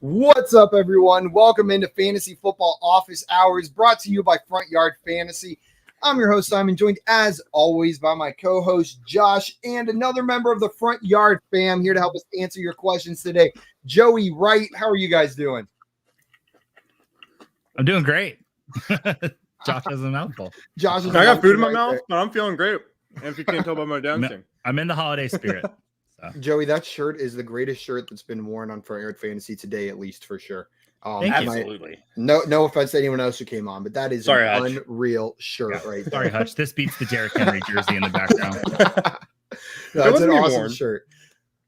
What's up, everyone? Welcome into Fantasy Football Office Hours, brought to you by Front Yard Fantasy. I'm your host, Simon, joined as always by my co-host, Josh, and another member of the Front Yard fam here to help us answer your questions today, Joey Wright. How are you guys doing? I'm doing great. Josh has a mouthful. Josh, I got food in my mouth, but I'm feeling great. And if you can't tell by my dancing, I'm in the holiday spirit. So. Joey, that shirt is the greatest shirt that's been worn on Front Yard Fantasy today, at least for sure. Absolutely. No offense to anyone else who came on, but that is an unreal shirt right there. Sorry, Hutch. This beats the Derrick Henry jersey in the background. That's an awesome shirt.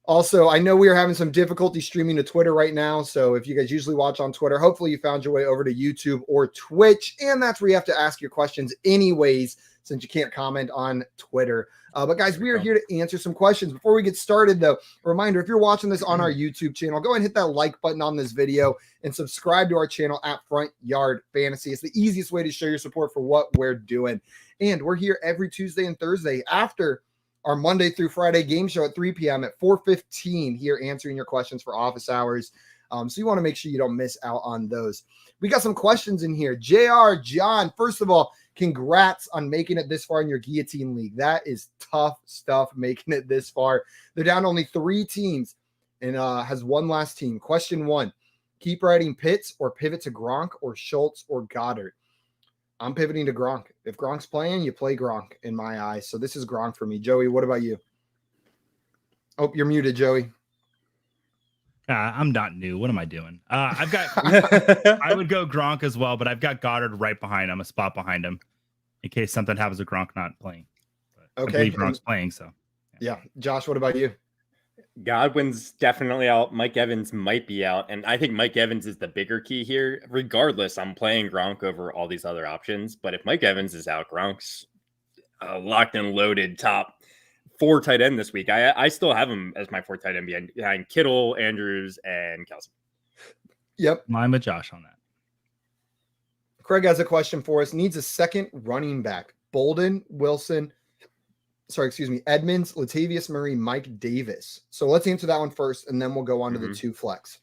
Also, I know we are having some difficulty streaming to Twitter right now, so if you guys usually watch on Twitter, hopefully you found your way over to YouTube or Twitch, and that's where you have to ask your questions anyways, since you can't comment on Twitter. But guys, we are here to answer some questions. Before we get started, though, a reminder, if you're watching this on our YouTube channel, go ahead and hit that like button on this video and subscribe to our channel at Front Yard Fantasy. It's the easiest way to show your support for what we're doing. And we're here every Tuesday and Thursday after our Monday through Friday game show at 3 p.m. at 4:15 here answering your questions for office hours. So you want to make sure you don't miss out on those. We got some questions in here. JR, John, first of all, congrats on making it this far in your guillotine league. That is tough stuff, making it this far. They're down to only 3 teams and has one last team. Question 1, keep riding Pitts or pivot to Gronk or Schultz or Goddard? I'm pivoting to Gronk. If Gronk's playing, you play Gronk in my eyes. So this is Gronk for me. Joey, what about you? Oh, you're muted, Joey. I'm not new. What am I doing? I've got. I would go Gronk as well, but I've got Goddard right behind him, a spot behind him, in case something happens with Gronk not playing. But okay, I believe Gronk's playing. So, yeah. Josh, what about you? Godwin's definitely out. Mike Evans might be out, and I think Mike Evans is the bigger key here. Regardless, I'm playing Gronk over all these other options. But if Mike Evans is out, Gronk's locked and loaded top 4 tight end this week. I still have him as my 4 tight end behind Kittle, Andrews, and Kelsey. Yep. I'm with Josh on that. Craig has a question for us. Needs a second running back. Bolden, Wilson, Edmonds, Latavius Murray, Mike Davis. So let's answer that one first, and then we'll go on to the 2 flex.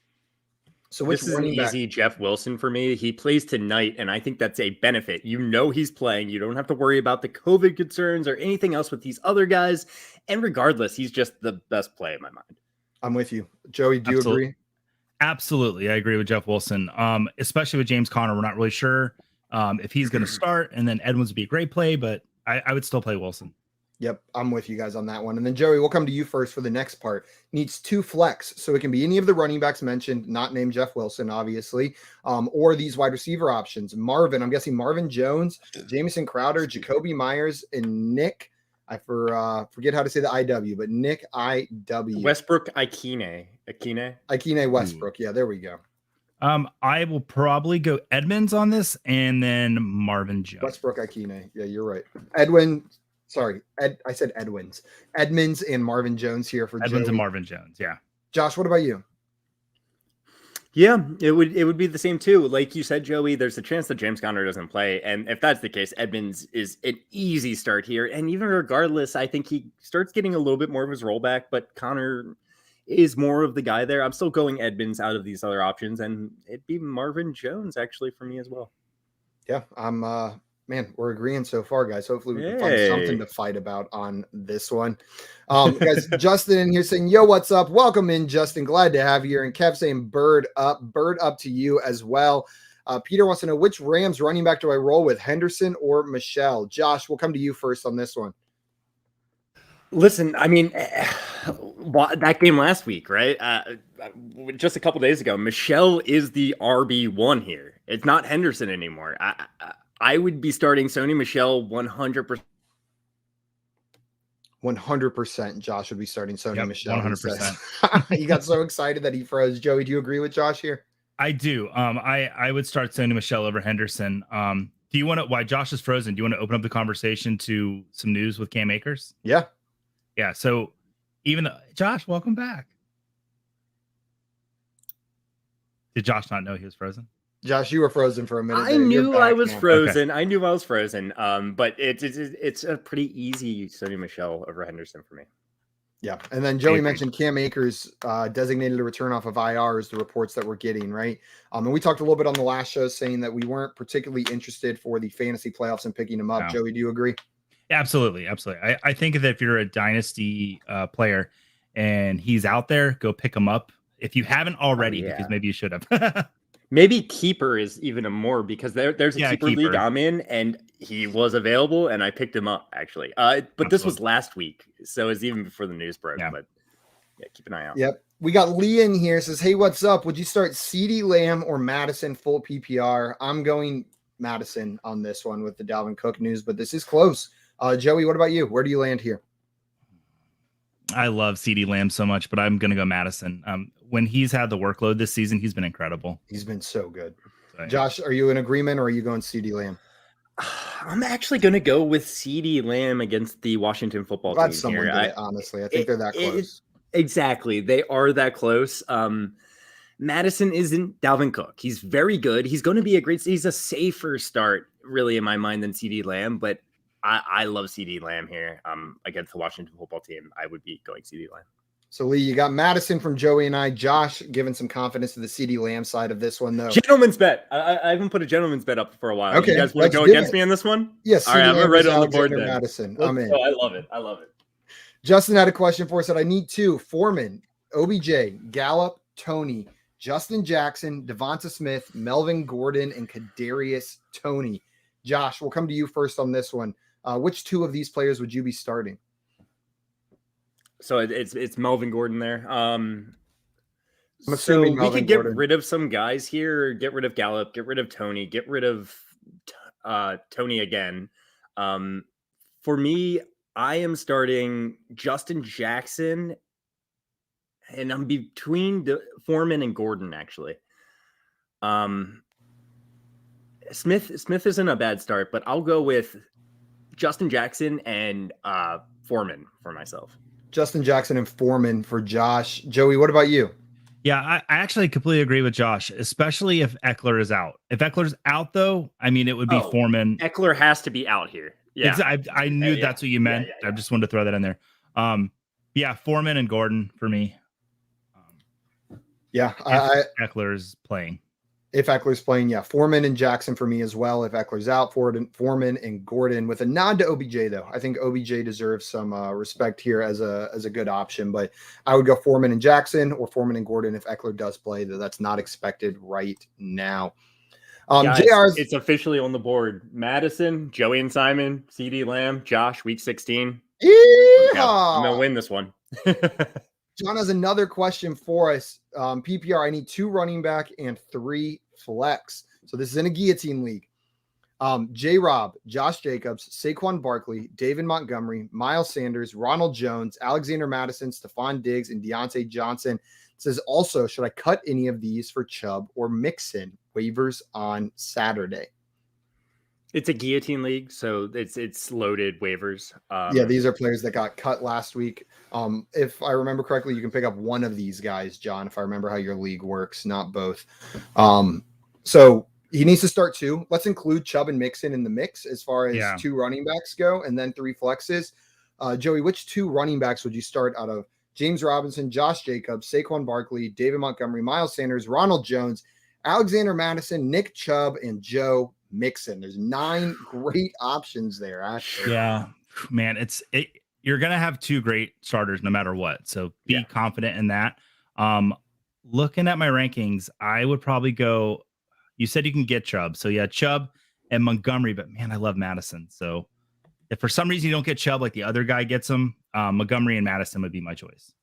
So this is an easy Jeff Wilson for me. He plays tonight, and I think that's a benefit. You know he's playing. You don't have to worry about the COVID concerns or anything else with these other guys. And regardless, he's just the best play in my mind. I'm with you. Joey, do you agree? Absolutely. I agree with Jeff Wilson, especially with James Conner. We're not really sure if he's going to start, and then Edmonds would be a great play, but I would still play Wilson. Yep, I'm with you guys on that one. And then, Joey, we'll come to you first for the next part. Needs 2 flex, so it can be any of the running backs mentioned, not named Jeff Wilson, obviously, or these wide receiver options. Marvin, I'm guessing Marvin Jones, Jamison Crowder, Jacoby Myers, and Nick. I forget how to say the IW, but Nick IW. Westbrook Ikine Westbrook. Yeah, there we go. I will probably go Edmonds on this, and then Marvin Jones. Westbrook Ikine. Yeah, you're right. I said Edwins. Edmonds and Marvin Jones here for Edmonds Joey. And Marvin Jones. Yeah. Josh, what about you? Yeah, it would be the same too. Like you said, Joey, there's a chance that James Conner doesn't play. And if that's the case, Edmonds is an easy start here. And even regardless, I think he starts getting a little bit more of his rollback, but Conner is more of the guy there. I'm still going Edmonds out of these other options, and it'd be Marvin Jones actually for me as well. Yeah, man, we're agreeing so far, guys. Hopefully we can find something to fight about on this one. Guys, Justin in here saying, yo, what's up? Welcome in, Justin. Glad to have you here. And Kev saying bird up to you as well. Peter wants to know, which Rams running back do I roll with, Henderson or Michelle? Josh, we'll come to you first on this one. Listen, I mean, that game last week, right? Just a couple days ago, Michelle is the RB1 here. It's not Henderson anymore. I would be starting Sony Michelle 100%. 100%. Josh would be starting Sony Michelle. 100%. He got so excited that he froze. Joey, do you agree with Josh here? I do. I would start Sony Michelle over Henderson. Do you want to, while Josh is frozen, do you want to open up the conversation to some news with Cam Akers? Yeah. Yeah. So even though, Josh, welcome back. Did Josh not know he was frozen? Josh, you were frozen for a minute. I knew I was frozen. I knew I was frozen. But it's a pretty easy Sony Michelle over Henderson for me. Yeah. And then Joey mentioned Cam Akers designated to return off of IR is the reports that we're getting, right? And we talked a little bit on the last show saying that we weren't particularly interested for the fantasy playoffs and picking him up. No. Joey, do you agree? Absolutely. I think that if you're a dynasty player and he's out there, go pick him up. If you haven't already, because maybe you should have. Maybe keeper is even a more, because there's a keeper league I'm in, and he was available, and I picked him up, actually. But this was last week, so it's even before the news broke. But yeah, keep an eye out. Yep. We got Lee in here, says, hey, what's up? Would you start CeeDee Lamb or Madison full PPR? I'm going Madison on this one with the Dalvin Cook news, but this is close. Joey, what about you? Where do you land here? I love CeeDee Lamb so much, but I'm going to go Madison. When he's had the workload this season, he's been incredible. He's been so good. So, Josh, are you in agreement or are you going CeeDee Lamb? I'm actually going to go with CeeDee Lamb against the Washington football team here. Honestly, I think they're that close. Exactly. They are that close. Madison isn't Dalvin Cook. He's very good. He's going to be he's a safer start, really, in my mind, than CeeDee Lamb, but I love CeeDee Lamb here. Against the Washington football team, I would be going CeeDee Lamb. So, Lee, you got Madison from Joey and I. Josh giving some confidence to the CeeDee Lamb side of this one, though. Gentleman's bet. I haven't put a gentleman's bet up for a while. Okay, you guys want to go against me on this one? Yes. All right, I'm going to write it on the board then. Madison. I'm in. I love it. Justin had a question for us that I need two. Foreman, OBJ, Gallup, Tony, Justin Jackson, Devonta Smith, Melvin Gordon, and Kadarius Toney. Josh, we'll come to you first on this one. Which two of these players would you be starting? So it's Melvin Gordon there. I'm so assuming we could get rid of some guys here. Get rid of Gallup. Get rid of Tony. Get rid of Tony again. For me, I am starting Justin Jackson, and I'm between Foreman and Gordon, actually. Smith isn't a bad start, but I'll go with Justin Jackson and Foreman for myself. Justin Jackson and Foreman for Josh. Joey, what about you? Yeah, I actually completely agree with Josh, especially if Eckler is out. If Eckler's out, though, I mean, it would be Foreman. Eckler has to be out here. Yeah, I knew that's what you meant. Yeah. I just wanted to throw that in there. Foreman and Gordon for me. Eckler's playing. If Eckler's playing, Foreman and Jackson for me as well. If Eckler's out, Foreman and Gordon with a nod to OBJ, though. I think OBJ deserves some respect here as a good option, but I would go Foreman and Jackson or Foreman and Gordon if Eckler does play, though that's not expected right now. It's officially on the board. Madison, Joey and Simon, CeeDee Lamb, Josh, week 16. I'm going to win this one. John has another question for us. PPR, I need 2 running back and 3 flex. So this is in a guillotine league. J-Rob, Josh Jacobs, Saquon Barkley, David Montgomery, Miles Sanders, Ronald Jones, Alexander Madison, Stephon Diggs, and Deontay Johnson. It says also, should I cut any of these for Chubb or Mixon? Waivers on Saturday. It's a guillotine league, so it's loaded waivers. These are players that got cut last week. If I remember correctly, you can pick up one of these guys, John, if I remember how your league works, not both. So he needs to start 2. Let's include Chubb and Mixon in the mix as far as 2 running backs go, and then 3 flexes. Joey, which 2 running backs would you start out of James Robinson, Josh Jacobs, Saquon Barkley, David Montgomery, Miles Sanders, Ronald Jones, Alexander Madison, Nick Chubb, and Joe Mixon? There's 9 great options there, actually. Yeah, man, you're gonna have 2 great starters no matter what, so be confident in that. Looking at my rankings, I would probably go, you said you can get Chubb, so Chubb and Montgomery, but man, I love Madison. So if for some reason you don't get Chubb like the other guy gets him, Montgomery and Madison would be my choice.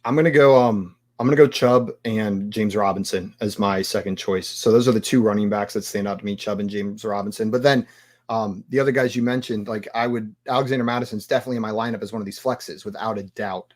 I'm gonna go Chubb and James Robinson as my second choice. So those are the 2 running backs that stand out to me, Chubb and James Robinson. But then the other guys you mentioned, Alexander Madison's definitely in my lineup as one of these flexes, without a doubt,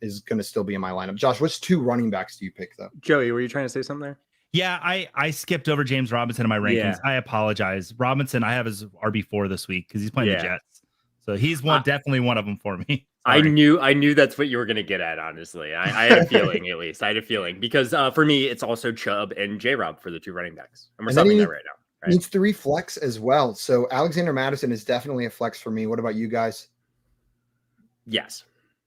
is going to still be in my lineup. Josh, which 2 running backs do you pick, though? Joey, were you trying to say something there? Yeah, I skipped over James Robinson in my rankings. Yeah. I apologize. Robinson, I have his RB4 this week because he's playing the Jets. So he's definitely one of them for me. Sorry. I knew that's what you were going to get at, honestly. I had a feeling, at least. I had a feeling. Because for me, it's also Chubb and J-Rob for the 2 running backs. And we're subbing that right now. Right? Needs 3 flex as well. So Alexander Madison is definitely a flex for me. What about you guys? Yes.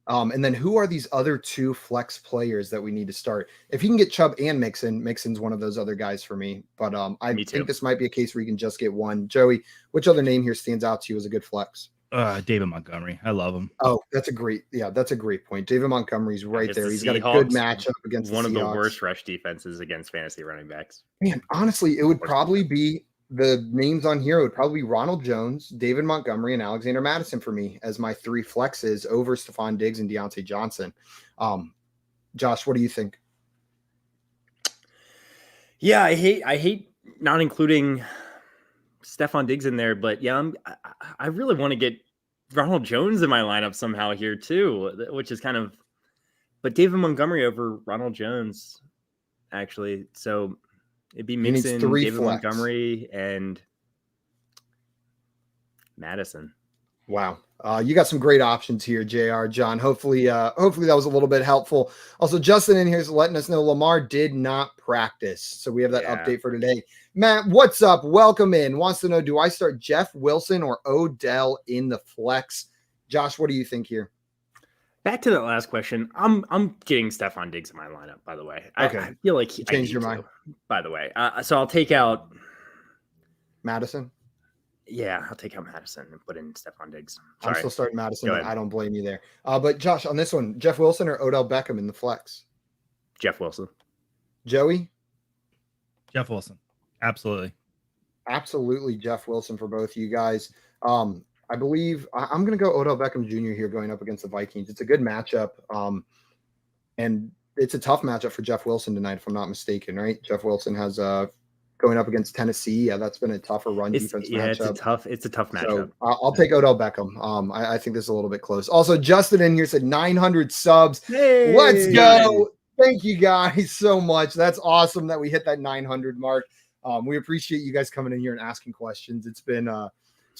And then who are these other 2 flex players that we need to start? If you can get Chubb and Mixon's one of those other guys for me. But I think this might be a case where you can just get one. Joey, which other name here stands out to you as a good flex? David Montgomery. I love him. Oh, that's a great point. David Montgomery's right there. He's got a good matchup against one of the Seahawks. worst rush defenses against fantasy running backs. Man, honestly, it would probably be the names on here would probably be Ronald Jones, David Montgomery, and Alexander Madison for me as my 3 flexes over Stephon Diggs and Deontay Johnson. Josh, what do you think? Yeah, I hate not including Stephon Diggs in there, but yeah, I really want to get Ronald Jones in my lineup somehow here too, which is kind of, but David Montgomery over Ronald Jones, actually. So it'd be Mixon, David Montgomery, and Madison. Wow. You got some great options here, JR, John. Hopefully that was a little bit helpful. Also, Justin in here is letting us know Lamar did not practice. So we have that update for today. Matt, what's up? Welcome in. Wants to know, do I start Jeff Wilson or Odell in the flex? Josh, what do you think here? Back to that last question. I'm getting Stephon Diggs in my lineup, by the way. Okay. I feel like you changed your mind. By the way. So I'll take out Madison. Yeah, I'll take out Madison and put in Stephon Diggs. Sorry. I'm still starting Madison. I don't blame you there. But Josh, on this one, Jeff Wilson or Odell Beckham in the flex? Jeff Wilson. Joey? Jeff Wilson. Absolutely Jeff Wilson for both of you guys. I believe I'm going to go Odell Beckham Jr. here going up against the Vikings. It's a good matchup. And it's a tough matchup for Jeff Wilson tonight, if I'm not mistaken, right? Jeff Wilson has going up against Tennessee. Yeah, that's been a tougher run defense matchup. It's a tough matchup. So I'll take Odell Beckham. I think this is a little bit close. Also, Justin in here said 900 subs. Hey, let's go. Thank you guys so much. That's awesome that we hit that 900 mark. We appreciate you guys coming in here and asking questions. It's been a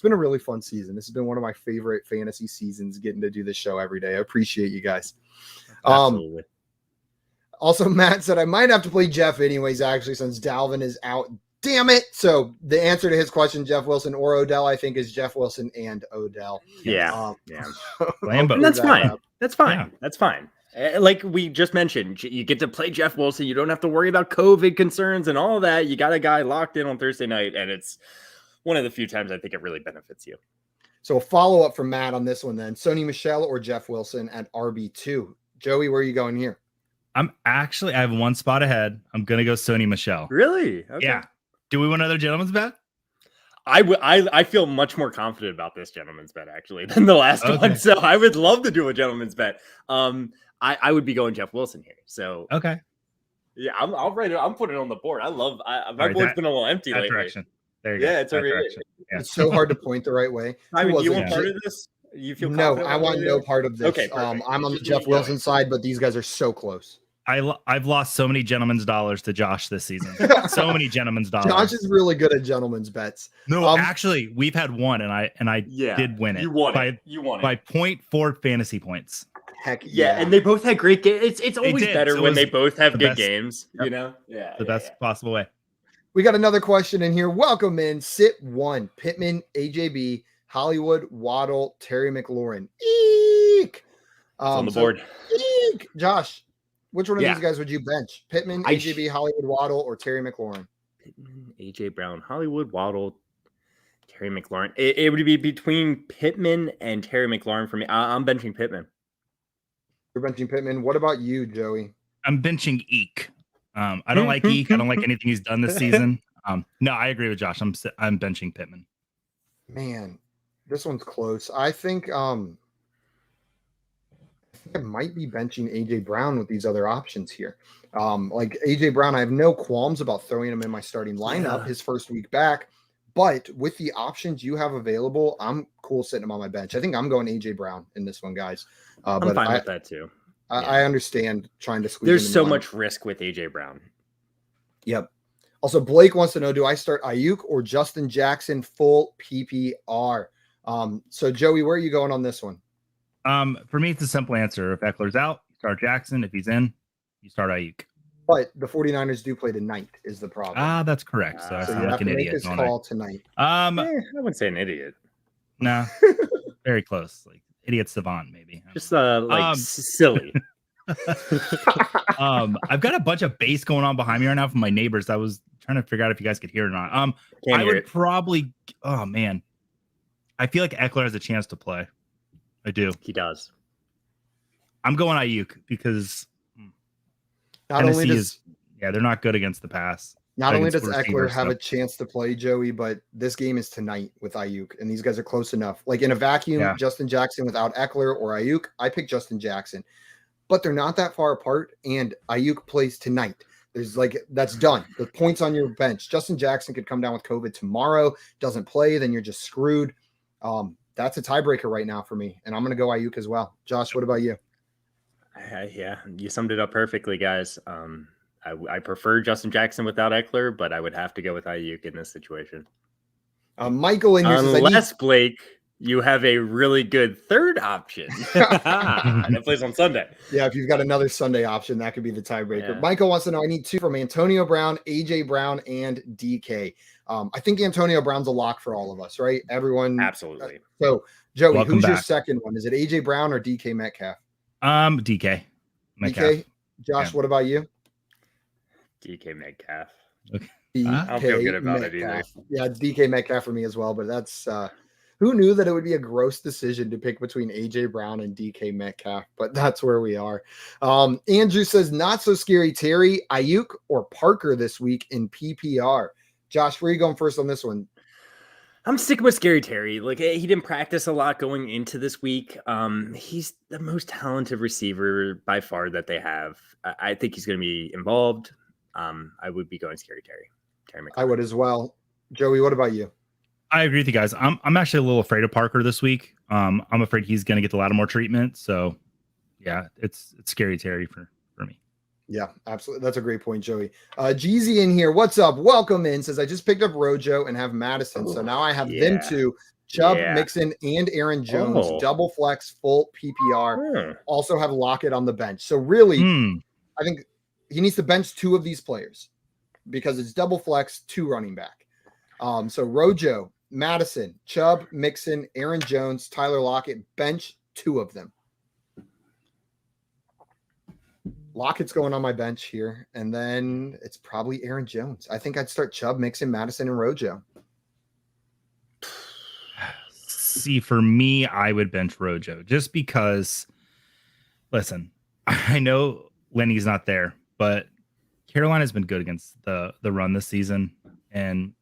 really fun season. This has been one of my favorite fantasy seasons, getting to do this show every day. I appreciate you guys. Absolutely. Also, Matt said I might have to play Jeff anyways, actually, since Dalvin is out. Damn it. So the answer to his question, Jeff Wilson or Odell, I think is Jeff Wilson and Odell. Yeah. And that's fine. That's fine. Yeah. That's fine. Like we just mentioned, you get to play Jeff Wilson. You don't have to worry about COVID concerns and all of that. You got a guy locked in on Thursday night, and it's one of the few times I think it really benefits you. So a follow-up from Matt on this one then. Sony Michel or Jeff Wilson at RB2. Joey, where are you going here? I have one spot ahead. I'm going to go Sony Michel. Really? Okay. Yeah. Do we want another gentleman's bet? I feel much more confident about this gentleman's bet actually than the last one. So I would love to do a gentleman's bet. I would be going Jeff Wilson here. So okay. Yeah, I'll write it. I'm putting it on the board. I love my board's been a little empty lately. Direction. There you go. Yeah, it's over here. Yeah. It's so hard to point the right way. Do you want part of this? You feel no, I want no part of this. Okay, I'm on the Jeff Wilson side, but these guys are so close. I've lost so many gentlemen's dollars to Josh this season. So many gentlemen's dollars. Josh is really good at gentlemen's bets. No, actually, we've had one, and I did win it. You won it. You won it by 0.4 fantasy points. Heck yeah, and they both had great games. It's always better when they both have good games. Yep. You know, the best possible way. We got another question in here. Welcome in. Sit one. Pittman, AJB, Hollywood, Waddle, Terry McLaurin. Eek. On the board. Eek. Josh, which one of these guys would you bench? Pittman, AJB, Hollywood, Waddle, or Terry McLaurin? Pittman, AJ Brown, Hollywood, Waddle, Terry McLaurin. It would be between Pittman and Terry McLaurin for me. I'm benching Pittman. You're benching Pittman. What about you, Joey? I'm benching Eek. I don't like Eek. I don't like anything he's done this season. No, I agree with Josh. I'm benching Pittman. Man, this one's close. I think I might be benching AJ Brown with these other options here. Like AJ Brown, I have no qualms about throwing him in my starting lineup his first week back. But with the options you have available, I'm cool sitting him on my bench. I think I'm going AJ Brown in this one, guys. I'm fine with that too. I understand trying to squeeze. There's so much risk with AJ Brown. Yep. Also, Blake wants to know, do I start Ayuk or Justin Jackson full PPR? So Joey, where are you going on this one? For me, it's a simple answer. If Eckler's out, you start Jackson. If he's in, you start Ayuk. But the 49ers do play tonight is the problem. That's correct. So I so sound you like have an to idiot. make this call tonight. I wouldn't say an idiot. Nah, very close. Like idiot savant, maybe. Just silly. I've got a bunch of bass going on behind me right now from my neighbors. I was trying to figure out if you guys could hear it or not. I would probably. Oh man, I feel like Eckler has a chance to play. I do. He does. I'm going Ayuk because not only does they're not good against the pass. Not only does Eckler have a chance to play, Joey, but this game is tonight with Ayuk, and these guys are close enough. Like in a vacuum, Justin Jackson without Eckler or Ayuk, I pick Justin Jackson. But they're not that far apart, and Ayuk plays tonight. There's that's done. The points on your bench. Justin Jackson could come down with COVID tomorrow, doesn't play, then you're just screwed. That's a tiebreaker right now for me, and I'm going to go Ayuk as well. Josh, what about you? Yeah, you summed it up perfectly, guys. I prefer Justin Jackson without Eckler, but I would have to go with Ayuk in this situation. Michael in here says, unless Blake, you have a really good third option that plays on Sunday. Yeah, if you've got another Sunday option, that could be the tiebreaker. Yeah. Michael wants to know, I need 2 from Antonio Brown, AJ Brown, and DK. I think Antonio Brown's a lock for all of us, right? Everyone. Absolutely. So, Joey, who's your second one? Is it AJ Brown or DK Metcalf? DK Metcalf. DK. Josh, what about you? DK Metcalf. Okay. I don't feel good about it either. Yeah, it's DK Metcalf for me as well, but that's who knew that it would be a gross decision to pick between AJ Brown and DK Metcalf, but that's where we are. Andrew says, not so scary Terry, Ayuk, or Parker this week in PPR. Josh, where are you going first on this one? I'm sticking with Scary Terry. Like, he didn't practice a lot going into this week. He's the most talented receiver by far that they have. I think he's going to be involved. I would be going Scary Terry. I would as well. Joey, what about you? I agree with you guys. I'm actually a little afraid of Parker this week. I'm afraid he's going to get the Lattimore treatment. So, yeah, it's Scary Terry for me. Yeah, absolutely. That's a great point, Joey. Jeezy in here. What's up? Welcome in. Says, I just picked up Rojo and have Madison. So now I have them two, Chubb, Mixon, and Aaron Jones. Double flex, full PPR. Also have Lockett on the bench. So really, I think he needs to bench 2 of these players because it's double flex, 2 running back. So Rojo, Madison, Chubb, Mixon, Aaron Jones, Tyler Lockett, bench 2 of them. Lockett's going on my bench here, and then it's probably Aaron Jones. I think I'd start Chubb, Mixon, Madison, and Rojo. See, for me, I would bench Rojo just because, listen, I know Lenny's not there, but Carolina's been good against the run this season, and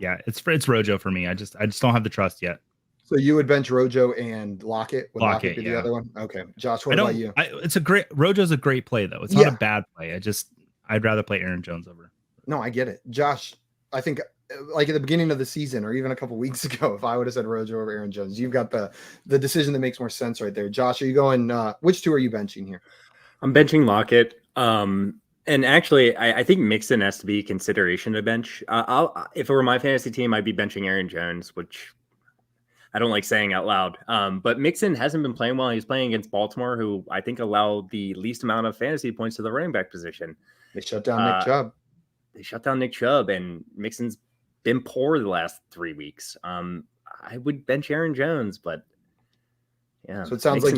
it's Rojo for me. I just don't have the trust yet. So you would bench Rojo and Lockett? Would Lockett be the other one? Okay. Josh, what about you? Rojo's a great play, though. It's not a bad play. I'd rather play Aaron Jones over. No, I get it. Josh, I think like at the beginning of the season or even a couple weeks ago, if I would have said Rojo over Aaron Jones, you've got the decision that makes more sense right there. Josh, are you going, which 2 are you benching here? I'm benching Lockett. And actually, I think Mixon has to be a consideration to bench. If it were my fantasy team, I'd be benching Aaron Jones, which I don't like saying out loud. But Mixon hasn't been playing well. He's playing against Baltimore, who I think allowed the least amount of fantasy points to the running back position. They shut down Nick Chubb. They shut down Nick Chubb, and Mixon's been poor the last 3 weeks. I would bench Aaron Jones, but yeah. So it sounds like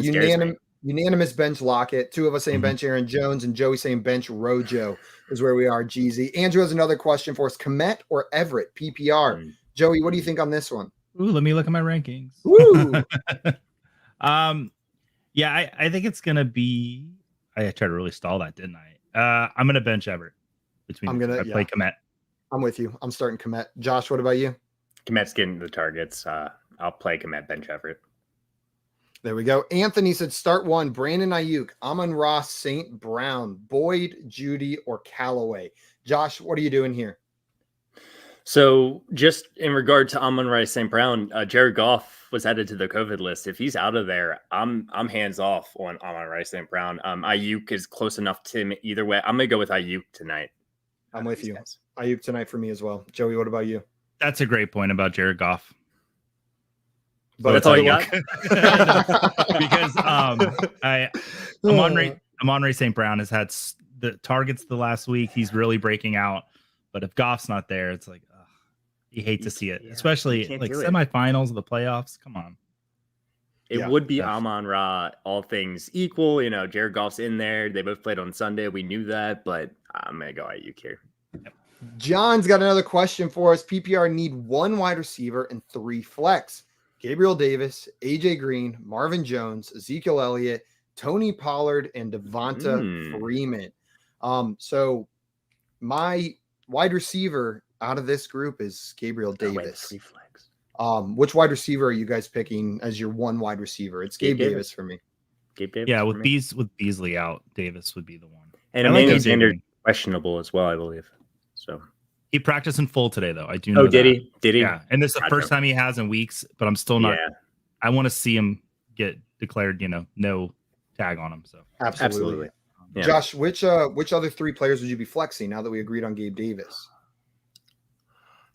unanimous bench Lockett. 2 of us saying bench Aaron Jones, and Joey saying bench Rojo is where we are. Jeezy. Andrew has another question for us. Komet or Everett PPR? Joey, what do you think on this one? Ooh, let me look at my rankings. Woo! I think it's gonna be. I tried to really stall that, didn't I? I'm gonna bench Everett. Play Komet. I'm with you. I'm starting Komet. Josh, what about you? Komet's getting the targets. I'll play Komet, bench Everett. There we go. Anthony said start 1. Brandon Ayuk, Amon-Ra, St. Brown, Boyd, Judy, or Callaway. Josh, what are you doing here? So just in regard to Amon-Ra St. Brown, Jared Goff was added to the COVID list. If he's out of there, I'm hands off on Amon-Ra St. Brown. Ayuk is close enough to him either way. I'm going to go with Ayuk tonight. I'm with you. Guys. Ayuk tonight for me as well. Joey, what about you? That's a great point about Jared Goff. But that's all you got? Because Amon-Ra St. Brown has had the targets the last week. He's really breaking out. But if Goff's not there, it's like, you hate to see it, especially like semifinals of the playoffs. Come on. It would be Amon-Ra, all things equal. Jared Goff's in there. They both played on Sunday. We knew that, but I'm going to go Ayuk here. John's got another question for us. PPR need 1 wide receiver and 3 flex. Gabriel Davis, AJ Green, Marvin Jones, Ezekiel Elliott, Tony Pollard, and Devonta Freeman. So my wide receiver out of this group is Gabriel Davis. Which wide receiver are you guys picking as your 1 wide receiver? It's Gabe Davis for me. Gabe Davis. Yeah, with Beasley out, Davis would be the one. And Emmanuel Sanders questionable as well, I believe. So he practiced in full today, though. I do know. Oh, did he? Did he? Yeah, and this is the first time he has in weeks, but I'm still not. Yeah. I want to see him get declared, no tag on him. So absolutely. Yeah. Josh, which other 3 players would you be flexing now that we agreed on Gabe Davis?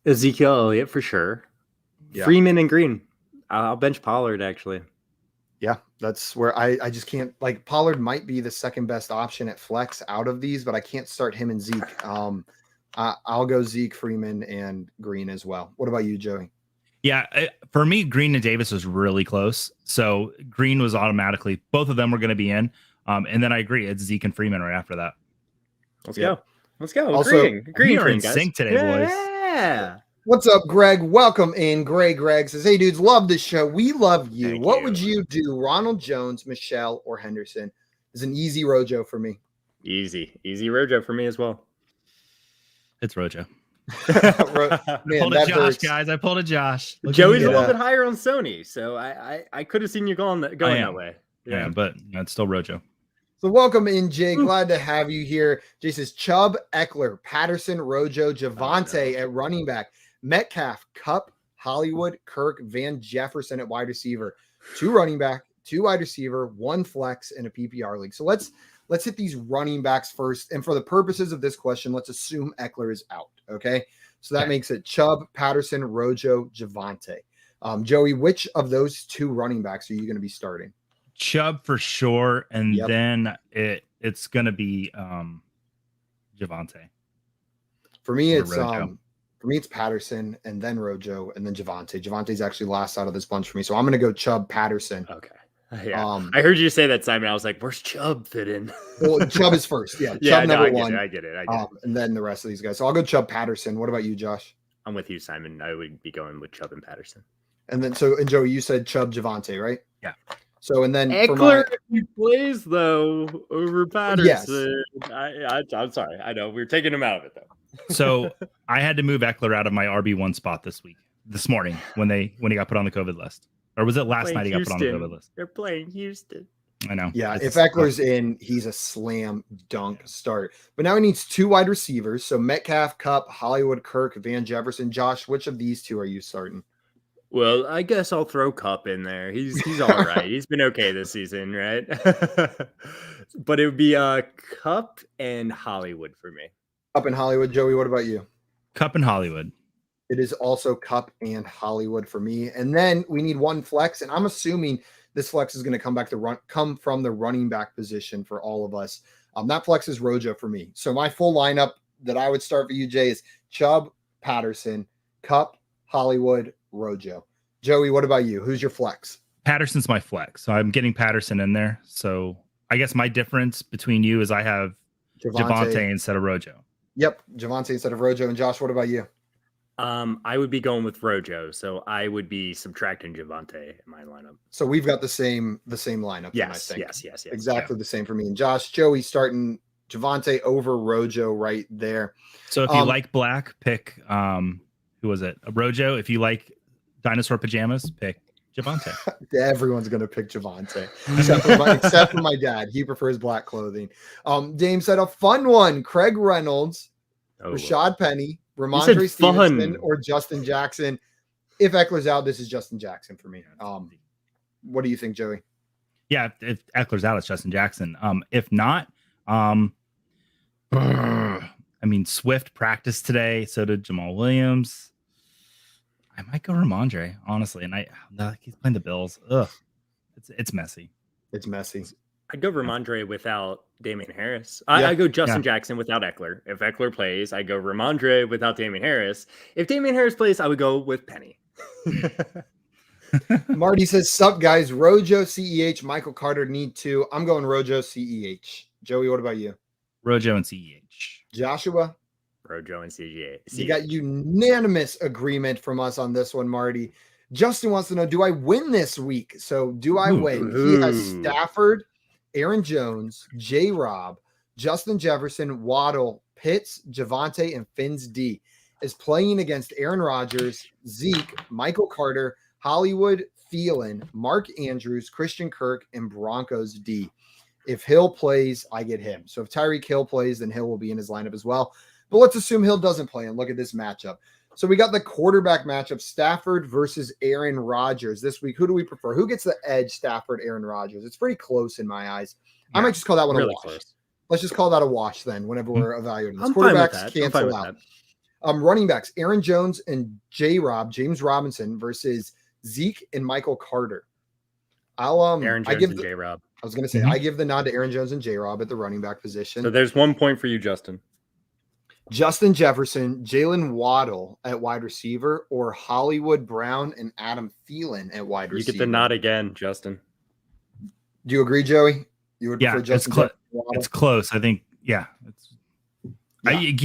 Ezekiel Elliott for sure. Yeah. Freeman and Green. I'll bench Pollard actually. Yeah, that's where I just can't, like, Pollard might be the second best option at flex out of these, but I can't start him and Zeke. I'll go Zeke, Freeman, and Green as well. What about you, Joey? Yeah, for me, Green and Davis was really close. So Green was automatically, both of them were going to be in. And then I agree, it's Zeke and Freeman right after that. Let's go. Also, Green we are in guys. sync today, boys. Yeah. What's up, Greg? Welcome in. Greg says, hey, dudes, love this show. We love you. What would you do? Ronald Jones, Michelle, or Henderson? Is an easy Rojo for me. Easy Rojo for me as well. It's Rojo. Man, I pulled a Josh, hurts. guys. I pulled a Josh. Joey's a little bit higher on Sony, so I could have seen you going that way. Yeah, but it's still Rojo. So welcome in, Jay. Glad to have you here. Jay says Chubb, Eckler, Patterson, Rojo, Javonte at running back, Metcalf, Kupp, Hollywood, Kirk, Van Jefferson at wide receiver, 2 running back, 2 wide receiver, 1 flex in a PPR league. So let's hit these running backs first. And for the purposes of this question, let's assume Eckler is out. Okay. So that makes it Chubb, Patterson, Rojo, Javonte. Joey, which of those 2 running backs are you going to be starting? Chubb for sure. And then it's going to be Javonte. For me, it's Patterson and then Rojo and then Javonte. Javonte's actually last out of this bunch for me. So I'm going to go Chubb, Patterson. Okay. Yeah. I heard you say that, Simon. I was like, where's Chubb fit in? Well, Chubb is first. Yeah. Chubb number 1. I get it. And then the rest of these guys. So I'll go Chubb, Patterson. What about you, Josh? I'm with you, Simon. I would be going with Chubb and Patterson. And then, and Joey, you said Chubb, Javonte, right? Yeah. So, and then Eckler plays though over Patterson. Yes. I'm sorry. I know we're taking him out of it though. So I had to move Eckler out of my RB1 spot this morning when he got put on the COVID list. Or was it last night he got put on the COVID list? They're playing Houston. I know. Yeah, if Eckler's in, he's a slam dunk start. But now he needs 2 wide receivers. So Metcalf, Kupp, Hollywood, Kirk, Van Jefferson. Josh, which of these 2 are you starting? Well, I guess I'll throw Kupp in there. He's all right. He's been okay this season, right? But it would be Kupp and Hollywood for me. Kupp and Hollywood. Joey, what about you? Kupp and Hollywood. It is also Kupp and Hollywood for me. And then we need 1 flex. And I'm assuming this flex is going to come from the running back position for all of us. That flex is Rojo for me. So my full lineup that I would start for you, Jay, is Chubb, Patterson, Kupp, Hollywood, Rojo. Joey, what about you? Who's your flex? Patterson's my flex. So I'm getting Patterson in there. So I guess my difference between you is I have Javonte instead of Rojo. Yep. Javonte instead of Rojo. And Josh, what about you? I would be going with Rojo. So I would be subtracting Javonte in my lineup. So we've got the same lineup. Yes. Then, I think. Yes. Exactly the same for me and Josh. Joey starting Javonte over Rojo right there. So if you like black, pick who was it? Rojo. If you like dinosaur pajamas, pick Javonte. Everyone's gonna pick Javonte, except for my dad. He prefers black clothing. Dame said a fun one. Craig Reynolds, Rashad Penny, Ramondre Stevenson, or Justin Jackson. If Eckler's out, this is Justin Jackson for me. What do you think, Joey? Yeah, if Eckler's out, it's Justin Jackson. If not, I mean, Swift practiced today. So did Jamal Williams. I might go Ramondre, honestly. And he's playing the Bills. Ugh, it's messy. It's messy. I'd go Ramondre without Damian Harris. I go Justin Jackson without Eckler. If Eckler plays, I go Ramondre without Damian Harris. If Damian Harris plays, I would go with Penny. Marty says, sup, guys. Rojo, CEH, Michael Carter need to. I'm going Rojo, CEH. Joey, what about you? Rojo and CEH. Joshua? Rojo and CEH. You got unanimous agreement from us on this one, Marty. Justin wants to know, do I win this week? So do I win? He has Stafford, Aaron Jones, J-Rob, Justin Jefferson, Waddle, Pitts, Javonte, and Fins D is playing against Aaron Rodgers, Zeke, Michael Carter, Hollywood, Thielen, Mark Andrews, Christian Kirk, and Broncos D. If Hill plays, I get him. So if Tyreek Hill plays, then Hill will be in his lineup as well. But let's assume Hill doesn't play and look at this matchup. So we got the quarterback matchup, Stafford versus Aaron Rodgers this week. Who do we prefer? Who gets the edge, Stafford, Aaron Rodgers? It's pretty close in my eyes. Yeah, I might just call that one really a wash. Close. Let's just call that a wash then whenever we're evaluating this. Quarterbacks cancel out. Running backs, Aaron Jones and J-Rob, James Robinson versus Zeke and Michael Carter. Aaron Jones and J-Rob. I was going to say, I give the nod to Aaron Jones and J-Rob at the running back position. So there's 1 point for you, Justin. Justin Jefferson, Jalen Waddle at wide receiver, or Hollywood Brown and Adam Thielen at wide receiver. You get the nod again, Justin. Do you agree, Joey? You would prefer Justin it's close. I think, he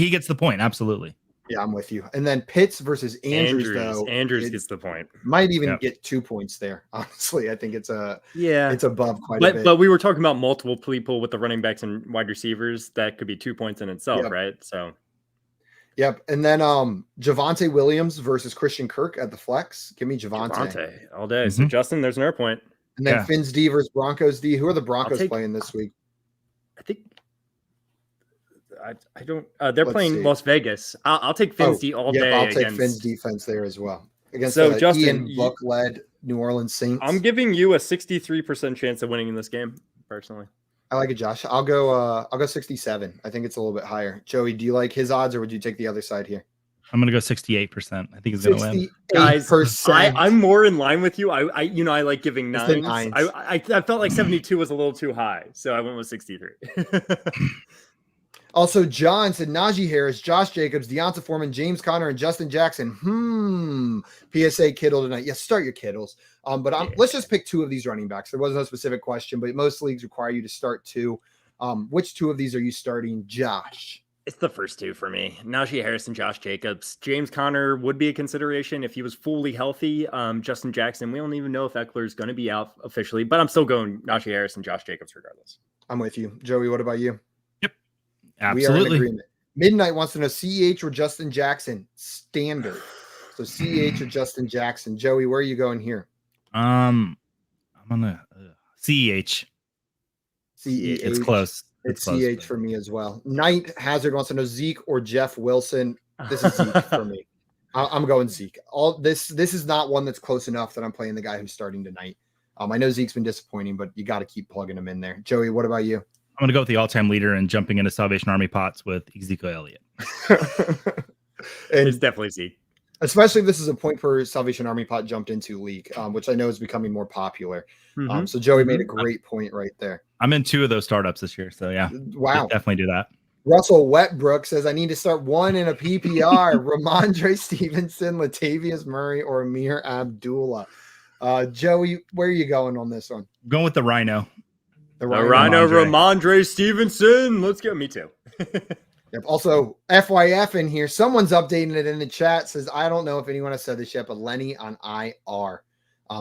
gets the point. Absolutely. Yeah, I'm with you. And then Pitts versus Andrews, though. Andrews gets the point. Might even get 2 points there. Honestly, I think it's above quite a bit. But we were talking about multiple people with the running backs and wide receivers. That could be 2 points in itself, right? So. Yep. And then Javonte Williams versus Christian Kirk at the flex. Give me Javonte all day. So Justin, there's another point. And then Fins D versus Broncos D. Who are the Broncos playing this week? I think I don't. They're playing Las Vegas. I'll take Fins D all day. I'll take Fins defense there as well against Justin, Ian Book-led New Orleans Saints. I'm giving you a 63% chance of winning in this game, personally. I like it, Josh. I'll go 67. I think it's a little bit higher. Joey, do you like his odds or would you take the other side here? I'm gonna go 68%. I think he's gonna win. Guys, I'm more in line with you. I like giving nines. I felt like 72 was a little too high, so I went with 63. Also, John said Najee Harris, Josh Jacobs, Deonta Foreman, James Conner, and Justin Jackson. PSA Kittle tonight. Yes, start your Kittles. Let's just pick two of these running backs. There was no specific question, but most leagues require you to start two. Which two of these are you starting, Josh? It's the first two for me. Najee Harris and Josh Jacobs. James Conner would be a consideration if he was fully healthy. Justin Jackson, we don't even know if Eckler is going to be out officially, but I'm still going Najee Harris and Josh Jacobs regardless. I'm with you. Joey, what about you? Yep. Absolutely. We are in agreement. Midnight wants to know CEH or Justin Jackson. Standard. So CEH or Justin Jackson. Joey, where are you going here? I'm on the CEH. CEH. It's close. It's CH for me as well. Night Hazard wants to know Zeke or Jeff Wilson. This is Zeke for me. I'm going Zeke. This is not one that's close enough that I'm playing the guy who's starting tonight. I know Zeke's been disappointing, but you got to keep plugging him in there. Joey, what about you? I'm going to go with the all-time leader and jumping into Salvation Army pots with Ezekiel Elliott. And it's definitely Zeke. Especially if this is a point per Salvation Army pot jumped into league, which I know is becoming more popular. So Joey made a great point right there. I'm in two of those startups this year. So yeah, wow, definitely do that. Russell Wetbrook says, I need to start one in a PPR. Ramondre Stevenson, Latavius Murray, or Amir Abdullah. Joey, where are you going on this one? I'm going with the Rhino. The Rhino, Ramondre Stevenson. Let's go. Me too. Yep. Also, FYF in here. Someone's updating it in the chat. Says, I don't know if anyone has said this yet, but Lenny on IR.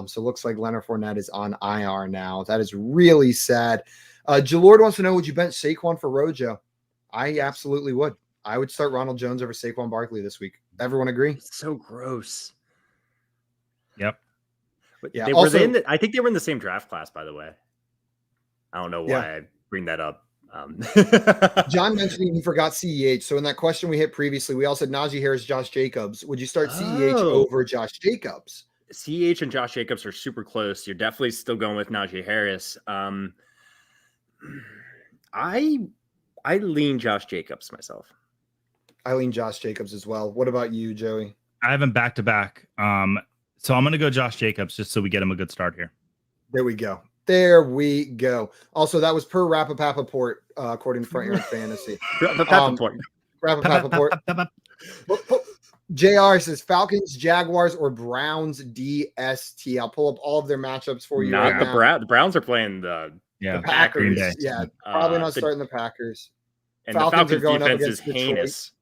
So it looks like Leonard Fournette is on IR now. That is really sad. Jalord wants to know, would you bench Saquon for Rojo? I absolutely would. I would start Ronald Jones over Saquon Barkley this week. Everyone agree? It's so gross. Yep. But yeah. I think they were in the same draft class, by the way. I don't know why I bring that up. John mentioned he forgot CEH. So in that question we hit previously, we all said Najee Harris, Josh Jacobs. Would you start CEH over Josh Jacobs? CEH and Josh Jacobs are super close. You're definitely still going with Najee Harris. I lean Josh Jacobs myself. I lean Josh Jacobs as well. What about you, Joey? I have him back to back. So I'm going to go Josh Jacobs just so we get him a good start here. There we go. There we go. Also, that was per Rappaport, according to Front Yard Fantasy. Rappaport. JR says Falcons, Jaguars, or Browns DST. I'll pull up all of their matchups for you. Not right the now. Browns. The Browns are playing the Packers. Day. Yeah, probably not starting the Packers. And Falcons the are going up defense is against heinous.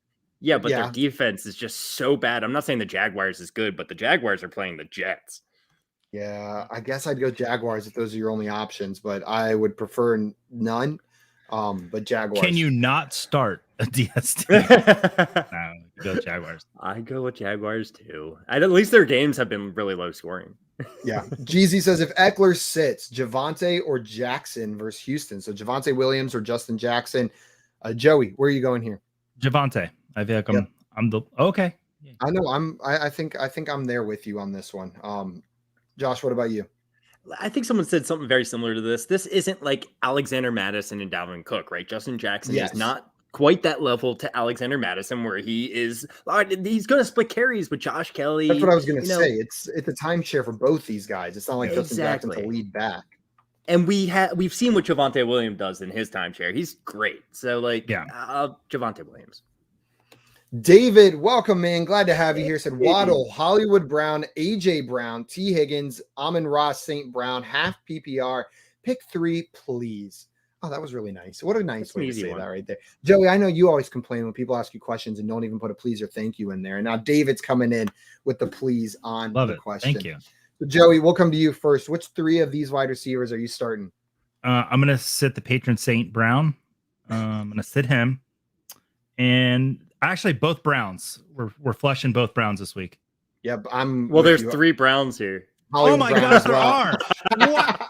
Yeah, but their defense is just so bad. I'm not saying the Jaguars is good, but the Jaguars are playing the Jets. Yeah, I guess I'd go Jaguars if those are your only options, but I would prefer none. But Jaguars. Can you not start a DST? No, go Jaguars. I go with Jaguars too. At least their games have been really low scoring. Yeah. Jeezy says if Eckler sits, Javonte or Jackson versus Houston. So Javonte Williams or Justin Jackson. Joey, where are you going here? Javonte. I feel like I'm the okay. I know I think I'm there with you on this one. Josh, what about you? I think someone said something very similar to this. This isn't like Alexander Madison and Dalvin Cook, right? Justin Jackson is not quite that level to Alexander Madison where he's going to split carries with Josh Kelly. That's what I was going to say. It's a timeshare for both these guys. It's not like Justin Jackson's a lead back. And we've seen what Javonte Williams does in his timeshare. He's great. So Javonte Williams. David, welcome, man. Glad to have you here. Said Waddle, Hollywood Brown, AJ Brown, T. Higgins, Amon-Ra St. Brown, half PPR. Pick 3, please. Oh, that was really nice. What a nice way to say that right there. Joey, I know you always complain when people ask you questions and don't even put a please or thank you in there. And now David's coming in with the please on the question. Thank you. So Joey, we'll come to you first. Which 3 of these wide receivers are you starting? I'm going to sit the patron St. Brown. I'm going to sit him. And actually, both Browns. We're flushing both Browns this week. Yep, there's 3 Browns here. Hollywood my Brown gosh, there are. What?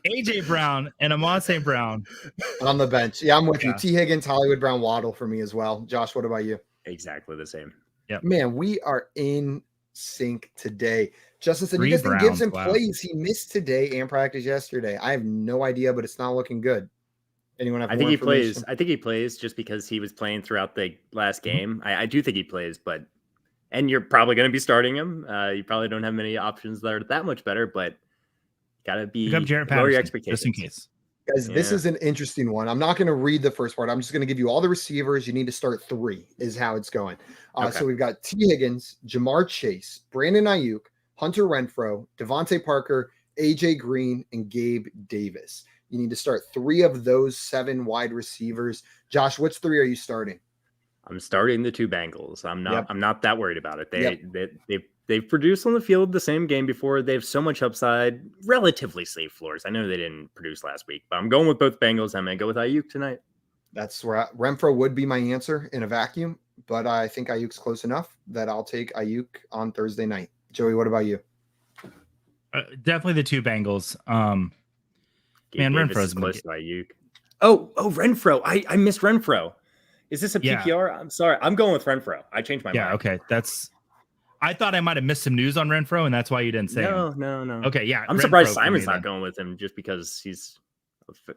AJ Brown and Amon St. Brown on the bench. Yeah, I'm with you. T. Higgins, Hollywood Brown, Waddle for me as well. Josh, what about you? Exactly the same. Yeah, man, we are in sync today. Justin said, you guys think Gibson plays? He missed today and practice yesterday. I have no idea, but it's not looking good. Anyone have? I think he plays. I think he plays just because he was playing throughout the last game. I do think he plays, and you're probably going to be starting him. You probably don't have many options that are that much better, but gotta be lower your expectations just in case. Guys, this is an interesting one. I'm not going to read the first part. I'm just going to give you all the receivers. You need to start 3 is how it's going. So we've got T. Higgins, Jamar Chase, Brandon Ayuk, Hunter Renfrow, Devontae Parker, AJ Green, and Gabe Davis. You need to start 3 of those 7 wide receivers. Josh, which 3 are you starting? I'm starting the 2 Bengals. I'm not that worried about it. They've produced on the field the same game before. They have so much upside, relatively safe floors. I know they didn't produce last week, but I'm going with both Bengals. I'm going to go with Ayuk tonight. That's where Renfrow would be my answer in a vacuum, but I think Ayuk's close enough that I'll take Ayuk on Thursday night. Joey, what about you? Definitely the 2 Bengals. Man, Renfro's close to Ayuk. Oh, Renfrow. I missed Renfrow. Is this a PPR? I'm sorry. I'm going with Renfrow. I changed my mind. Yeah, okay. I thought I might have missed some news on Renfrow, and that's why you didn't say him. No. Okay, yeah. I'm surprised Simon's not going with him just because he's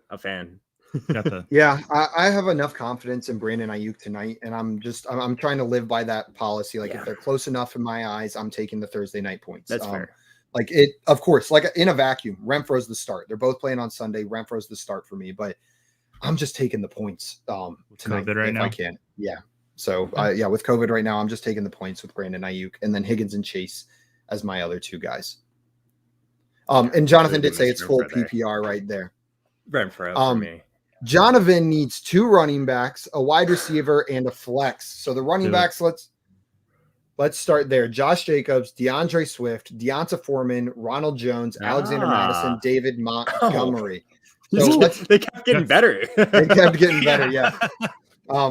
a fan. Yeah, I have enough confidence in Brandon Ayuk tonight, and I'm trying to live by that policy. Like if they're close enough in my eyes, I'm taking the Thursday night points. That's fair. Like it, of course, like in a vacuum, Renfro's the start. They're both playing on Sunday. Renfro's the start for me, but I'm just taking the points tonight if I can. Yeah. So with COVID right now, I'm just taking the points with Brandon Ayuk and then Higgins and Chase as my other 2 guys. And Jonathan did say it's full PPR right there. Renfrow for me. Jonathan needs 2 running backs, a wide receiver, and a flex. So the running backs, let's start there. Josh Jacobs, DeAndre Swift, Deonta Foreman, Ronald Jones, Alexander Madison, David Montgomery. So they kept getting better. They kept getting better, yeah.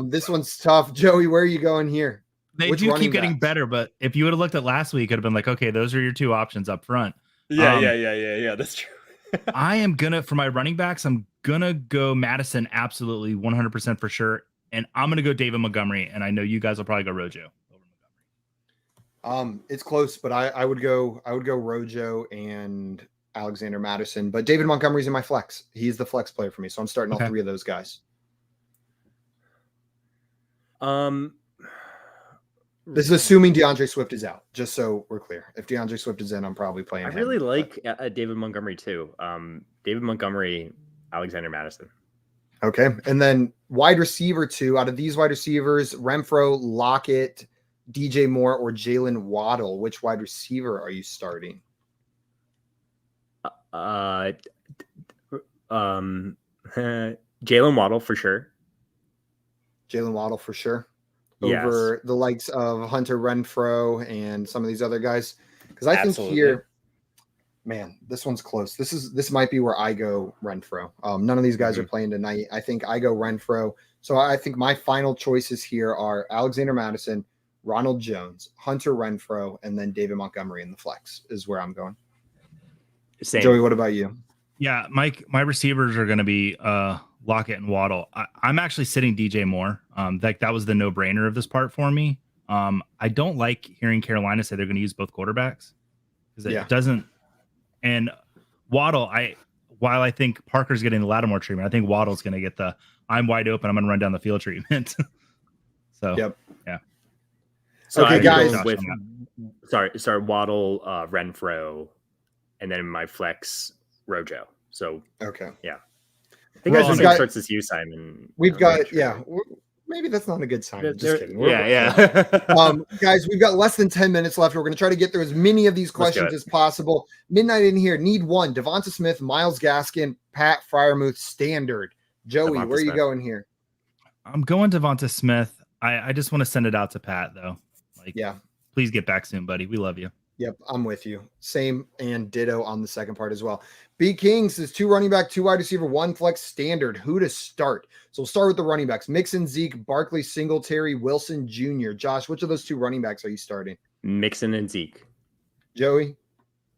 This one's tough. Joey, where are you going here? They do keep getting better, but if you would have looked at last week, it would have been like, okay, those are your 2 options up front. Yeah. That's true. I am gonna for my running backs. I'm gonna go Madison, absolutely 100% for sure, and I'm gonna go David Montgomery. And I know you guys will probably go Rojo over Montgomery. It's close, but I would go Rojo and Alexander Madison. But David Montgomery's in my flex. He's the flex player for me, so I'm starting all 3 of those guys. This is assuming DeAndre Swift is out, just so we're clear. If DeAndre Swift is in, I'm probably playing him. I really like David Montgomery too. David Montgomery, Alexander Madison. Okay. And then wide receiver 2 out of these wide receivers, Renfrow, Lockett, DJ Moore or Jalen Waddle. Which wide receiver are you starting? Jalen Waddle for sure. Jalen Waddle for sure. Yes. Over the likes of Hunter Renfrow and some of these other guys. Because I think here, man, this one's close. This might be where I go Renfrow. None of these guys are playing tonight. I think I go Renfrow. So I think my final choices here are Alexander Madison, Ronald Jones, Hunter Renfrow, and then David Montgomery in the flex is where I'm going. Same. Joey, what about you? Yeah, Mike, my receivers are going to be Lockett and Waddle. I'm actually sitting DJ Moore. That was the no-brainer of this part for me. I don't like hearing Carolina say they're going to use both quarterbacks because it doesn't. And Waddle, while I think Parker's getting the Lattimore treatment, I think Waddle's going to get the I'm wide open, I'm going to run down the field treatment. So yeah. So okay, guys. Sorry, Waddle, Renfrow, and then my flex Rojo. So yeah. I think the same starts as you, Simon. We've got maybe that's not a good sign. Just kidding. Guys, we've got less than 10 minutes left. We're going to try to get through as many of these questions as possible. Midnight in here. Need one. Devonta Smith, Myles Gaskin, Pat Freiermuth, standard. Joey, where are you going here? I'm going Devonta Smith. I just want to send it out to Pat though. Please get back soon, buddy. We love you. Yep, I'm with you. Same and ditto on the second part as well. B King says 2 running back, 2 wide receiver, 1 flex standard. Who to start? So we'll start with the running backs. Mixon, Zeke, Barkley, Singletary, Wilson Jr. Josh, which of those 2 running backs are you starting? Mixon and Zeke. Joey?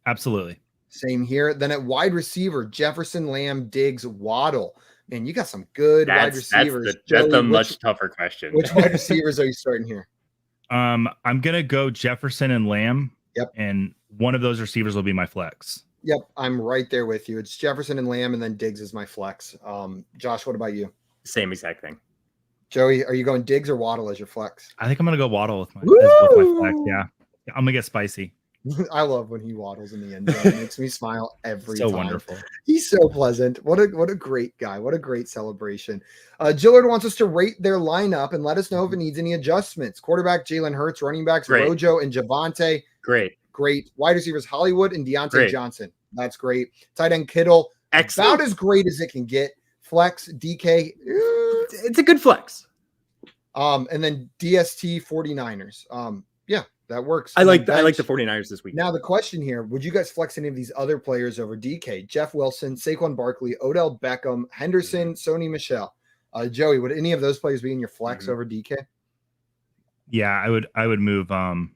Absolutely. Same here. Then at wide receiver, Jefferson, Lamb, Diggs, Waddle. Man, you got some good wide receivers. That's a much tougher question. Which wide receivers are you starting here? I'm gonna go Jefferson and Lamb. Yep. And one of those receivers will be my flex. Yep, I'm right there with you. It's Jefferson and Lamb, and then Diggs is my flex. Josh, what about you? Same exact thing. Joey, are you going Diggs or Waddle as your flex? I think I'm gonna go Waddle with my flex. Yeah, I'm gonna get spicy. I love when he waddles in the end zone. It makes me smile every time. So wonderful. He's so pleasant. What a great guy. What a great celebration. Gillard wants us to rate their lineup and let us know if it needs any adjustments. Quarterback, Jalen Hurts. Running backs, Rojo and Javonte. Great. Wide receivers, Hollywood and Deontay Johnson. That's great. Tight end, Kittle. Excellent. About as great as it can get. Flex, DK. It's a good flex. And then DST 49ers. That works. I like the 49ers this week. Now the question here, would you guys flex any of these other players over DK? Jeff Wilson, Saquon Barkley, Odell Beckham, Henderson, Sony Michel. Joey, would any of those players be in your flex over DK? Yeah, I would move I'll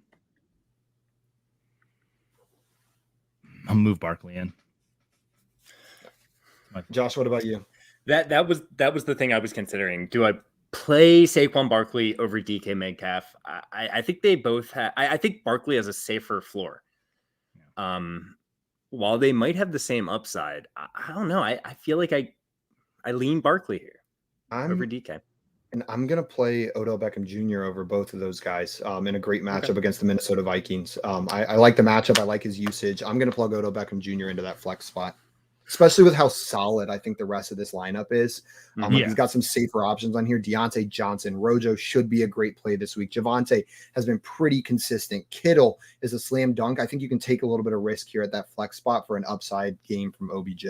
move Barkley in. Josh, what about you? That was the thing I was considering. Do I play Saquon Barkley over DK Metcalf? I think they both have. I think Barkley has a safer floor. While they might have the same upside, I don't know. I feel like I lean Barkley here over DK. And I'm going to play Odell Beckham Jr. over both of those guys in a great matchup against the Minnesota Vikings. I like the matchup. I like his usage. I'm going to plug Odell Beckham Jr. into that flex spot, especially with how solid I think the rest of this lineup is. He's got some safer options on here. Deontay Johnson, Rojo should be a great play this week. Javonte has been pretty consistent. Kittle is a slam dunk. I think you can take a little bit of risk here at that flex spot for an upside game from OBJ.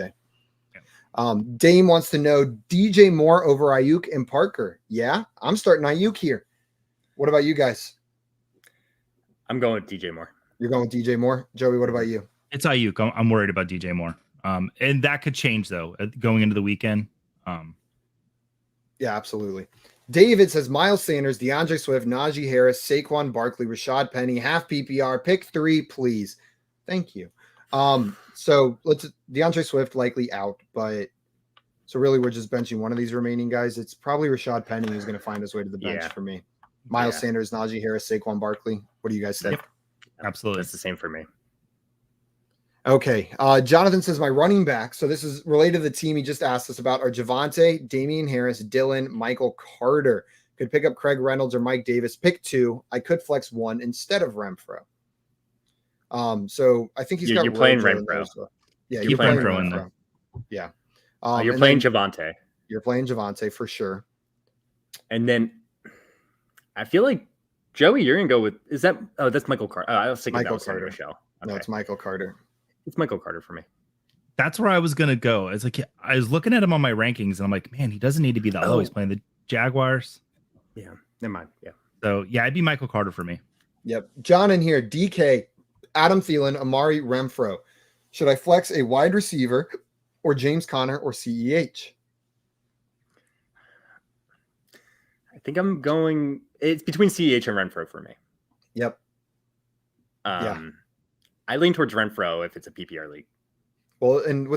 Dame wants to know DJ Moore over Ayuk and Parker. Yeah, I'm starting Ayuk here. What about you guys? I'm going with DJ Moore. You're going with DJ Moore? Joey, what about you? It's Ayuk. I'm worried about DJ Moore. And that could change though going into the weekend. Yeah, absolutely. David says Miles Sanders, DeAndre Swift, Najee Harris, Saquon Barkley, Rashad Penny, half PPR, pick 3, please. Thank you. So DeAndre Swift likely out, but so really we're just benching one of these remaining guys. It's probably Rashad Penny who's going to find his way to the bench for me. Miles Sanders, Najee Harris, Saquon Barkley. What do you guys think? Yep. Absolutely. That's the same for me. Okay. Jonathan says my running back. So this is related to the team he just asked us about are Javonte, Damian Harris, Dylan, Michael Carter. Could pick up Craig Reynolds or Mike Davis. Pick 2. I could flex 1 instead of Renfro. So I think you're playing Renfro. Yeah, you're playing Renfro. Yeah. You're playing Javonte. You're playing Javonte for sure. And then I feel like Joey, you're gonna go with that's Michael Carter. I was thinking Michael that was Sonny Carter. Michel. Okay. No, it's Michael Carter. It's Michael Carter for me. That's where I was gonna go. It's like I was looking at him on my rankings, and I'm like, man, he doesn't need to be that low. He's playing the Jaguars. Yeah, never mind. Yeah. So yeah, it'd be Michael Carter for me. Yep. John in here, DK, Adam Thielen, Amari Renfro. Should I flex a wide receiver or James Conner or CEH? I think I'm going. It's between CEH and Renfro for me. Yep. Yeah. I lean towards Renfro if it's a PPR league. Well, and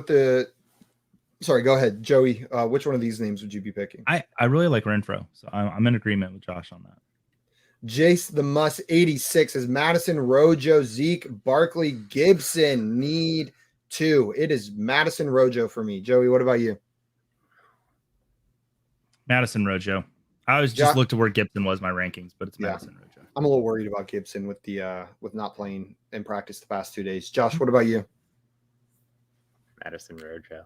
sorry, go ahead, Joey. Which one of these names would you be picking? I really like Renfro, so I'm in agreement with Josh on that. Jace the Muss 86 is Madison, Rojo, Zeke, Barkley, Gibson. Need two. It is Madison, Rojo for me. Joey, what about you? Madison, Rojo. I always just looked at where Gibson was my rankings, but it's Madison, Rojo. I'm a little worried about Gibson with with not playing in practice the past 2 days. Josh, what about you? Madison, Rojo.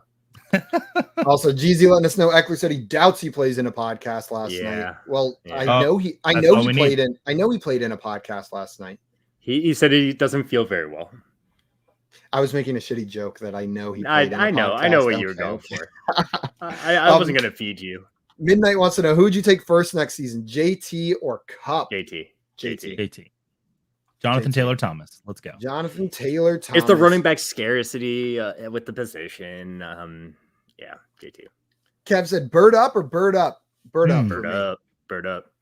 Also, Jeezy letting us know Eckler said he doubts he plays in a podcast last night. Well, I know he played in a podcast last night. He said he doesn't feel very well. I was making a shitty joke that I know he played I know what you were going for. I wasn't gonna feed you. Midnight wants to know who would you take first next season, JT or Cup? JT. Jonathan Taylor Thomas. Let's go. Jonathan Taylor Thomas. It's the running back scarcity with the position. Yeah, JT. Kev said bird up or bird up? Bird up. Bird up.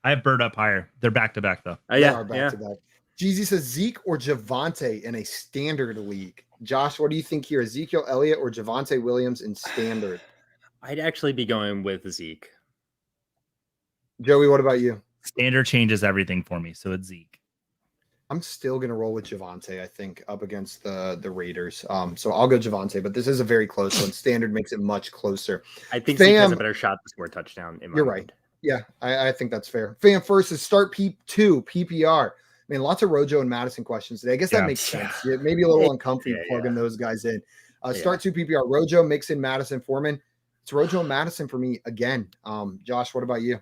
I have bird up higher. They're back to back though. Back to back. Jeezy says Zeke or Javonte in a standard league. Josh, what do you think here? Ezekiel Elliott or Javonte Williams in standard? I'd actually be going with Zeke. Joey, what about you? Standard changes everything for me, so it's Zeke. I'm still going to roll with Javonte, I think, up against the Raiders. So I'll go Javonte, but this is a very close one. Standard makes it much closer. I think Zeke has a better shot to score a touchdown. You're right. Yeah, I think that's fair. Fan first is start P2, PPR. I mean, lots of Rojo and Madison questions today. I guess that makes sense. Yeah, maybe a little uncomfortable plugging those guys in. Start 2 PPR. Rojo, Mixon, Madison, Foreman. It's Rojo and Madison for me again. Josh, what about you?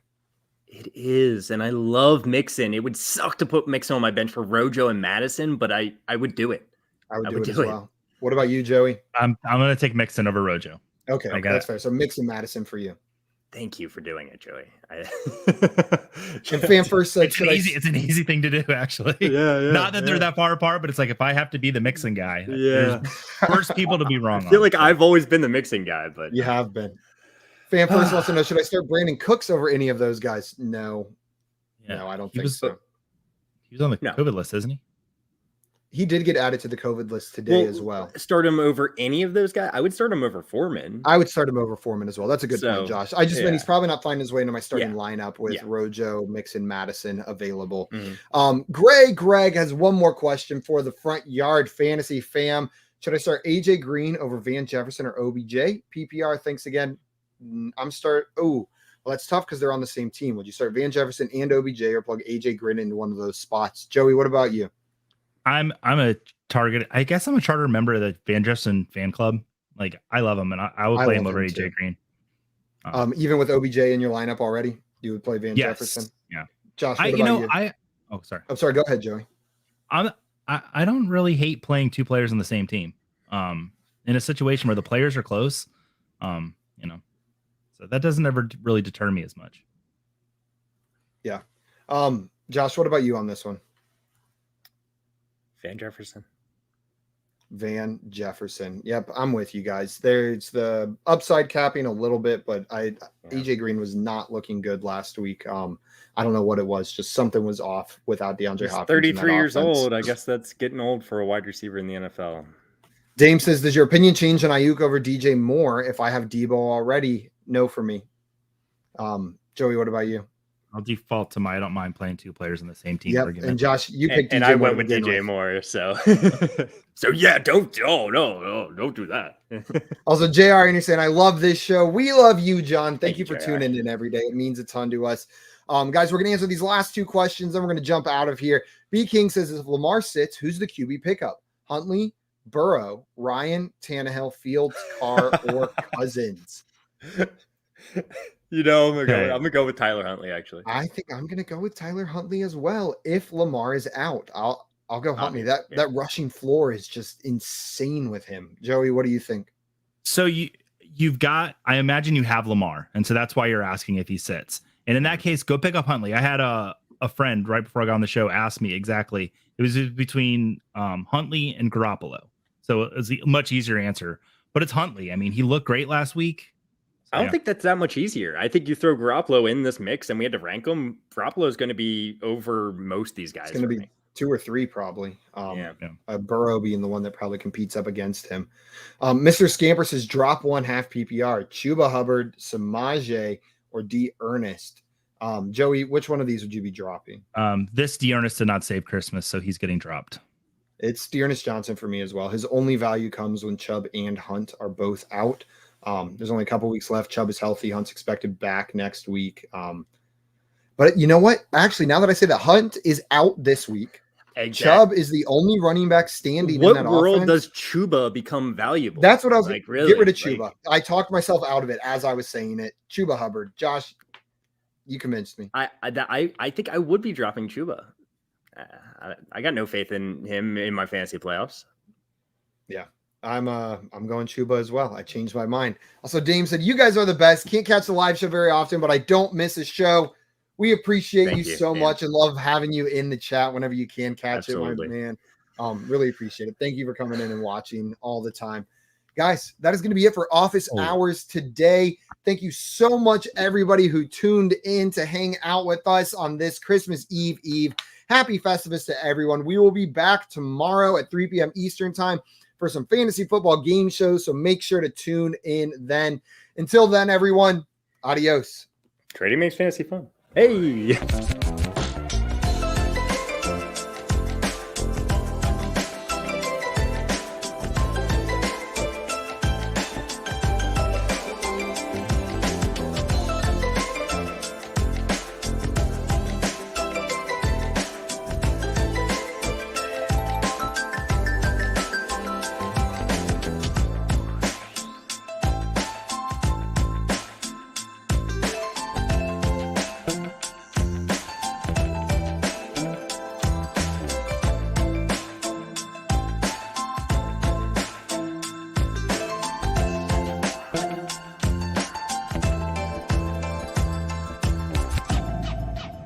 It is, and I love Mixon. It would suck to put Mixon on my bench for Rojo and Madison, but I would do it. I would do it as well. What about you, Joey? I'm going to take Mixon over Rojo. Okay, that's fair. So Mixon, Madison for you. Thank you for doing it, Joey. And fan first said, it's an easy thing to do, actually. Not that they're that far apart, but it's like if I have to be the Mixon guy, first people to be wrong. I feel like I've always been the Mixon guy, but you have been. Fan first wants to know, should I start Brandon Cooks over any of those guys? No. No, I don't think so. He was on the COVID list, isn't he? He did get added to the COVID list today as well. Start him over any of those guys? I would start him over Foreman. I would start him over Foreman as well. That's a good point, Josh. I just meant he's probably not finding his way into my starting lineup with Rojo, Mixon, Madison available. Greg has one more question for the Front Yard Fantasy fam. Should I start AJ Green over Van Jefferson or OBJ? PPR, thanks again. Well, that's tough because they're on the same team. Would you start Van Jefferson and OBJ or plug AJ Green into one of those spots? Joey, what about you? I'm a target. I guess I'm a charter member of the Van Jefferson fan club. Like I love him, and I will play him over AJ Green. Even with OBJ in your lineup already, you would play Van Jefferson. Yeah, Josh, what about you? Sorry. I'm sorry. Go ahead, Joey. I don't really hate playing two players on the same team. In a situation where the players are close, so that doesn't ever really deter me as much. Yeah. Josh, what about you on this one? Van Jefferson. Yep, I'm with you guys. There's the upside capping a little bit, but AJ Green was not looking good last week. I don't know what it was. Just something was off without DeAndre Hopkins. 33 years old. I guess that's getting old for a wide receiver in the NFL. Dame says, does your opinion change on Ayuk over DJ Moore if I have Debo already? No for me. Joey, what about you? I'll default to I don't mind playing two players on the same team. Yep. And Josh, you picked DJ and I went with DJ Moore, so don't do that. Also, JR, and you're saying, I love this show. We love you, John. Thank you for tuning in every day. It means a ton to us. Guys, we're going to answer these last two questions, then we're going to jump out of here. B King says, if Lamar sits, who's the QB pickup? Huntley, Burrow, Ryan, Tannehill, Fields, Carr, or Cousins? I'm gonna go with Tyler Huntley. Actually, I think I'm gonna go with Tyler Huntley as well. If Lamar is out, I'll go Huntley. That rushing floor is just insane with him. Joey, what do you think? So you've got, I imagine you have Lamar, and so that's why you're asking if he sits. And in that case, go pick up Huntley. I had a friend right before I got on the show ask me exactly. It was between Huntley and Garoppolo. So it's a much easier answer. But it's Huntley. I mean, he looked great last week. I don't think that's that much easier. I think you throw Garoppolo in this mix and we had to rank him. Garoppolo is going to be over most of these guys. It's going to be 2 or 3 probably. Burrow being the one that probably competes up against him. Mr. Scamper says drop 1 half PPR. Chuba Hubbard, Samaje, or D. Ernest. Joey, which one of these would you be dropping? This D. Ernest did not save Christmas, so he's getting dropped. It's Dearness Johnson for me as well. His only value comes when Chubb and Hunt are both out. There's only a couple weeks left. Chubb is healthy. Hunt's expected back next week. But you know what? Actually, now that I say that, Hunt is out this week. Exactly. Chubb is the only running back standing in that world offense. Does Chuba become valuable? That's what I was like. Really? Get rid of Chuba. I talked myself out of it as I was saying it. Chuba Hubbard. Josh, you convinced me. I think I would be dropping Chuba. I got no faith in him in my fantasy playoffs. Yeah. I'm going Chuba as well. I changed my mind. Also, Dame said, you guys are the best. Can't catch the live show very often, but I don't miss a show. We appreciate you so much and love having you in the chat whenever you can catch it, my man. Really appreciate it. Thank you for coming in and watching all the time. Guys, that is going to be it for office hours today. Thank you so much, everybody who tuned in to hang out with us on this Christmas Eve. Happy Festivus to everyone. We will be back tomorrow at 3 p.m. Eastern time for some fantasy football game shows, so make sure to tune in then. Until then, everyone, adios. Trading makes fantasy fun. Hey!